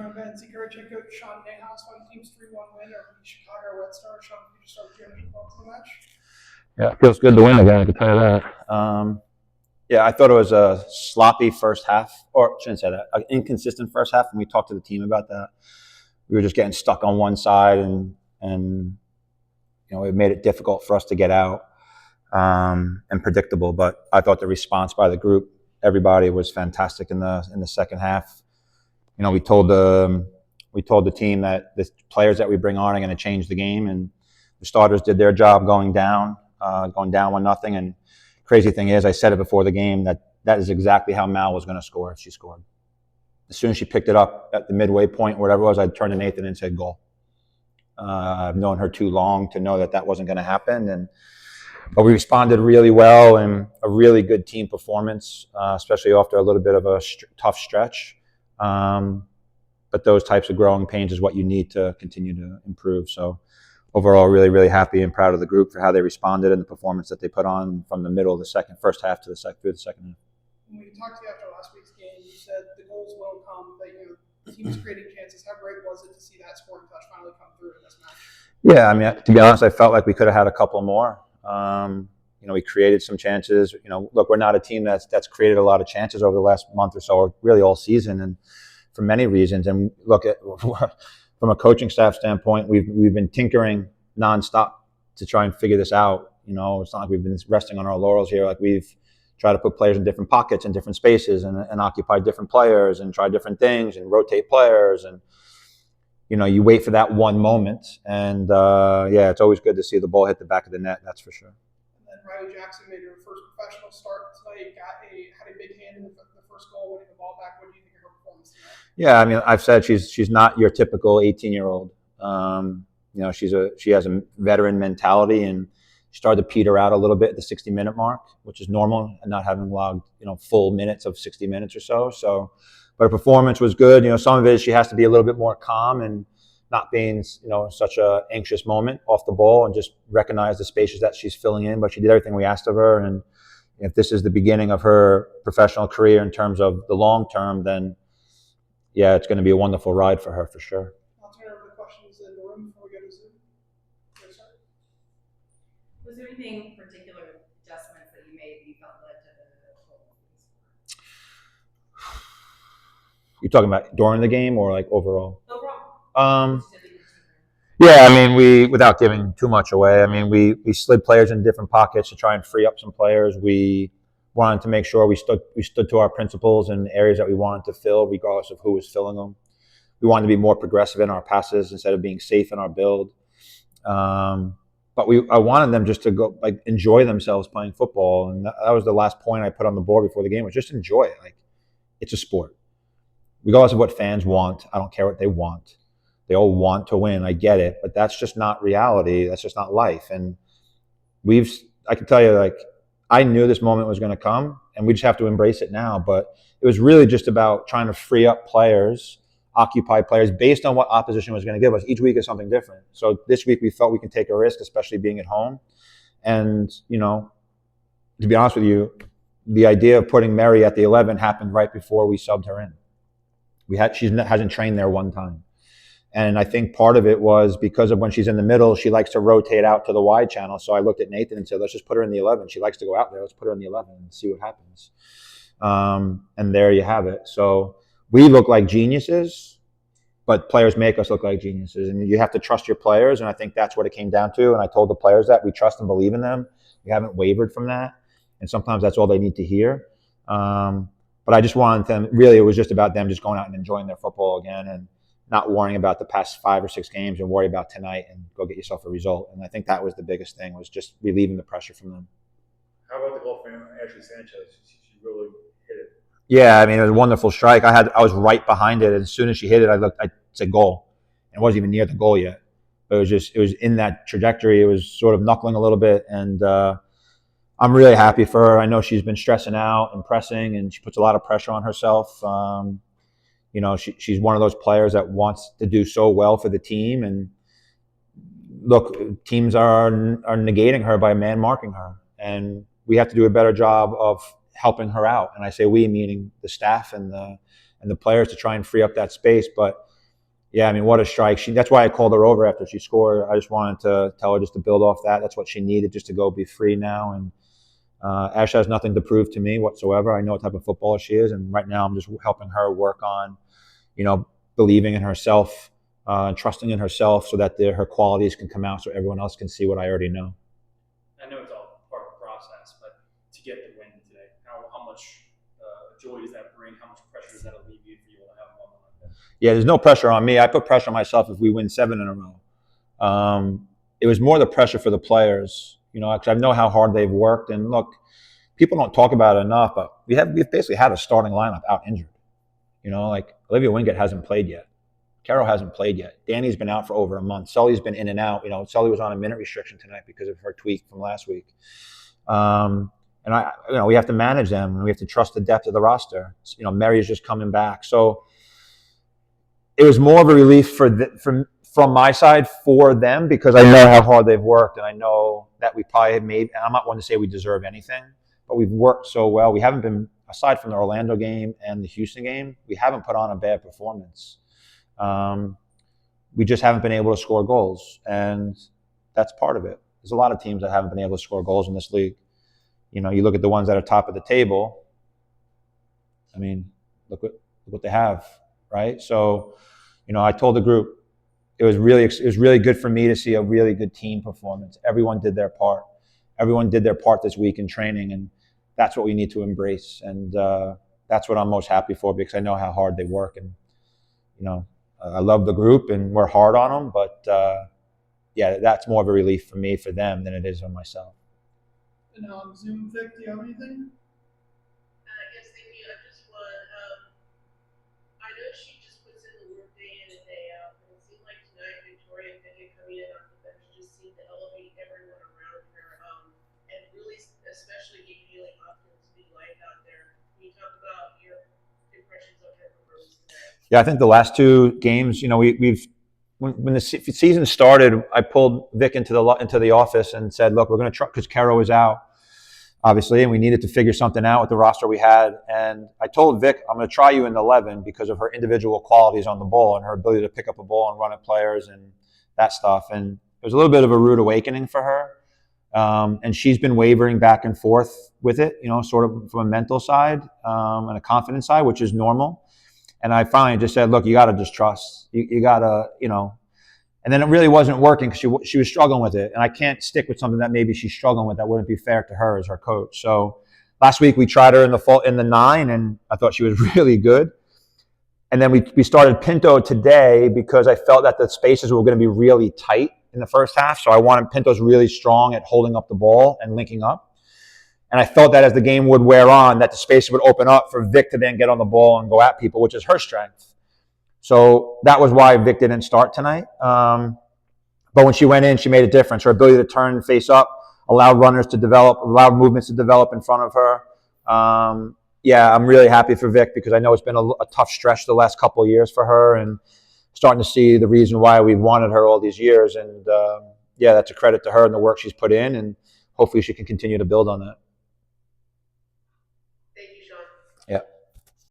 joined by NC Coach Sean Nahas on the team's 3-1 win over the Chicago Red Stars. Sean, can you just start with your initial thoughts on the match? Yeah, it feels good to win again, I can tell you that. Yeah, I thought it was a sloppy first half, or I shouldn't say that, an inconsistent first half, and we talked to the team about that. We were just getting stuck on one side, and it made it difficult for us to get out and predictable. But I thought the response by the group, everybody, was fantastic in the second half. We told the team that the players that we bring on are going to change the game, and the starters did their job going down 1-0. And crazy thing is, I said it before the game that is exactly how Mal was going to score if she scored. As soon as she picked it up at the midway point, whatever it was, I turned to Nathan and said, "Goal." I've known her too long to know that wasn't going to happen, but we responded really well, and a really good team performance, especially after a little bit of a tough stretch. But those types of growing pains is what you need to continue to improve. So overall, really, really happy and proud of the group for how they responded and the performance that they put on from the middle of the first half to through the second half. When we talked to you after last week's game, you said the goals will come, but the team was creating chances. How great was it to see that scoring touch finally come through in this match? Yeah, I mean, to be honest, I felt like we could have had a couple more. We created some chances. Look, we're not a team that's created a lot of chances over the last month or so, or really all season, and for many reasons. And look, from a coaching staff standpoint, we've been tinkering nonstop to try and figure this out. It's not like we've been resting on our laurels here. Like, we've tried to put players in different pockets and different spaces, and occupy different players, and try different things, and rotate players, and you wait for that one moment, and it's always good to see the ball hit the back of the net. That's for sure. And then Riley Jackson made her first professional start tonight. Had a big hand in the first goal, winning the ball back. What do you think of her performance tonight? Yeah, I mean, I've said she's not your typical 18-year-old. She has a veteran mentality, and she started to peter out a little bit at the 60-minute mark, which is normal, and not having logged full minutes of 60 minutes or so. So, but her performance was good. Some of it is she has to be a little bit more calm and not being such a anxious moment off the ball, and just recognize the spaces that she's filling in. But she did everything we asked of her, and if this is the beginning of her professional career in terms of the long term, then yeah, it's going to be a wonderful ride for her, for sure. I'll turn over the questions in the room before we go to Zoom. Was there anything particular adjustments that you made that you felt led to the goal? You talking about during the game or like overall? Overall. Yeah, I mean, we, without giving too much away, I mean, we slid players in different pockets to try and free up some players. We wanted to make sure we stood to our principles in areas that we wanted to fill, regardless of who was filling them. We wanted to be more progressive in our passes instead of being safe in our build. But I wanted them just to go, like, enjoy themselves playing football, and that was the last point I put on the board before the game, was just enjoy it. Like, it's a sport. Regardless of what fans want, I don't care what they want. They all want to win. I get it, but that's just not reality. That's just not life. And I can tell you, like, I knew this moment was going to come, and we just have to embrace it now. But it was really just about trying to free up players, occupy players based on what opposition was going to give us. Each week is something different. So this week we felt we can take a risk, especially being at home. And, to be honest with you, the idea of putting Mary at the 11 happened right before we subbed her in. She hasn't trained there one time. And I think part of it was because of when she's in the middle, she likes to rotate out to the wide channel. So I looked at Nathan and said, let's just put her in the 11. She likes to go out there. Let's put her in the 11 and see what happens. And there you have it. So we look like geniuses, but players make us look like geniuses. And you have to trust your players. And I think that's what it came down to. And I told the players that we trust and believe in them. We haven't wavered from that. And sometimes that's all they need to hear. But I just wanted them, really, it was just about them just going out and enjoying their football again, and not worrying about the past 5 or 6 games, and worry about tonight and go get yourself a result. And I think that was the biggest thing, was just relieving the pressure from them. How about the goal from Ashley Sanchez? She really hit it. Yeah, I mean, it was a wonderful strike. I was right behind it. As soon as she hit it, I said goal. And it wasn't even near the goal yet. But it was in that trajectory. It was sort of knuckling a little bit. And I'm really happy for her. I know she's been stressing out and pressing, and she puts a lot of pressure on herself. She's one of those players that wants to do so well for the team. And look, teams are negating her by man marking her. And we have to do a better job of helping her out. And I say we, meaning the staff and and the players to try and free up that space. But yeah, I mean, what a strike. That's why I called her over after she scored. I just wanted to tell her just to build off that. That's what she needed, just to go be free now. And Ash has nothing to prove to me whatsoever. I know what type of footballer she is. And right now I'm just helping her work on, believing in herself, trusting in herself so that her qualities can come out so everyone else can see what I already know. I know it's all part of the process, but to get the win today, how much joy does that bring? How much pressure does that alleviate for you to have a moment like that? Yeah, there's no pressure on me. I put pressure on myself if we win 7 in a row. It was more the pressure for the players, because I know how hard they've worked. And look, people don't talk about it enough, but we've basically had a starting lineup out injured. Like Olivia Wingate hasn't played yet. Carol hasn't played yet. Danny's been out for over a month. Sully's been in and out. Sully was on a minute restriction tonight because of her tweak from last week. And we have to manage them, and we have to trust the depth of the roster. Mary's just coming back. So it was more of a relief from my side for them, because I know how hard they've worked, and I know that we probably have made, and I'm not one to say we deserve anything, but we've worked so well. We haven't been, aside from the Orlando game and the Houston game, we haven't put on a bad performance. We just haven't been able to score goals, and that's part of it. There's a lot of teams that haven't been able to score goals in this league. You look at the ones that are top of the table. I mean, look what they have, right? So, I told the group it was really good for me to see a really good team performance. Everyone did their part. Everyone did their part this week in training, and that's what we need to embrace. And that's what I'm most happy for, because I know how hard they work. And I love the group, and we're hard on them. But yeah, that's more of a relief for me, for them, than it is on myself. And on Zoom, Vic, do you have anything? Yes, thank you. I just want, I know she just puts in the work day in and day out, but it seemed like tonight Victoria Pickett coming in off the bench just seemed to elevate everyone around her, and really, especially gave Haley Hopkins new life out there. Can you talk about your impressions of her performance today? Yeah, I think the last 2 games, when the season started, I pulled Vic into the office and said, "Look, we're going to try," because Carol was out, obviously, and we needed to figure something out with the roster we had. And I told Vic, "I'm going to try you in the 11 because of her individual qualities on the ball and her ability to pick up a ball and run at players and that stuff." And it was a little bit of a rude awakening for her. And she's been wavering back and forth with it, sort of from a mental side and a confidence side, which is normal. And I finally just said, "Look, you got to just trust. You got to, And then it really wasn't working because she was struggling with it. And I can't stick with something that maybe she's struggling with. That wouldn't be fair to her as her coach. So last week we tried her in the 9, and I thought she was really good. And then we started Pinto today because I felt that the spaces were going to be really tight in the first half. So I wanted Pinto's really strong at holding up the ball and linking up. And I felt that as the game would wear on, that the spaces would open up for Vic to then get on the ball and go at people, which is her strength. So that was why Vic didn't start tonight. But when she went in, she made a difference. Her ability to turn and face up allowed runners to develop, allowed movements to develop in front of her. Yeah, I'm really happy for Vic because I know it's been a tough stretch the last couple of years for her, and starting to see the reason why we've wanted her all these years. And yeah, that's a credit to her and the work she's put in, and hopefully she can continue to build on that.